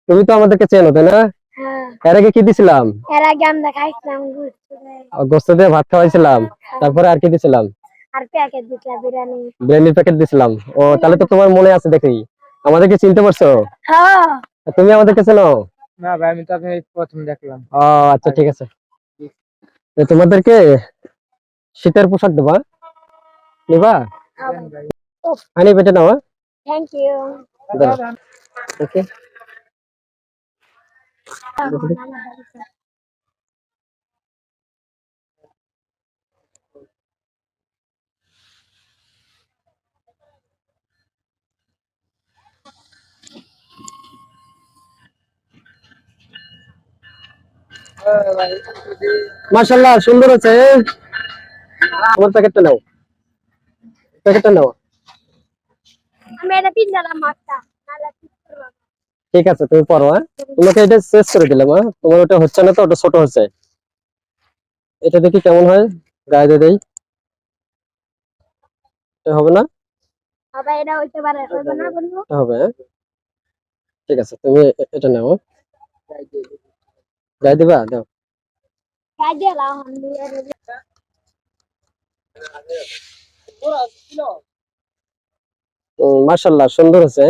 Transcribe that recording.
তুমি তো আমাদেরকে চেনো তাই না? হ্যাঁ। এর আগে কি দিছিলাম? এর আগে আমরা খাইছিলাম গোস্ত দিয়ে ভাত খাওয়াইছিলাম, তারপরে আর কি দিছিলাম? আর প্যাকেট দিছিলাম বিরিয়ানি। বিরিয়ানির প্যাকেট দিছিলাম। ও তাহলে তো তোমার মনে আছে দেখি। আমাদেরকে চিনতে পারছো? হ্যাঁ। তুমি আমাদেরকে চেনো? না ভাই, আমি তো আপনাকে প্রথম দেখলাম। ও আচ্ছা, ঠিক আছে। তো তোমাদেরকে শীতের পোশাক দেবা, নিবা? আনি বেটে নাও। Thank you. ওকে। মাশাআল্লাহ, সুন্দর আছে। আমার প্যাকেটটা নাও, প্যাকেটটা নাও। আমি এটা তিন দিলাম মাছটা। নালা ঠিক করব। ঠিক আছে, তুমি পড়ো। হ্যাঁ, তোমাকে এটা শেষ করে দিলাম। হ্যাঁ, তোমার ওটা হচ্ছে না তো, ওটা ছোট হচ্ছে। এটা দেখি কেমন হয়, গায়ে দিয়ে দেই। এটা হবে না? আবার এটা হইতে পারে, হইবে না বন্ধু? এটা হবে। হ্যাঁ, ঠিক আছে, তুমি এটা নাও। গায়ে দিবা, দাও। খাই দিলাম আমি। মাশাআল্লাহ, সুন্দর আছে।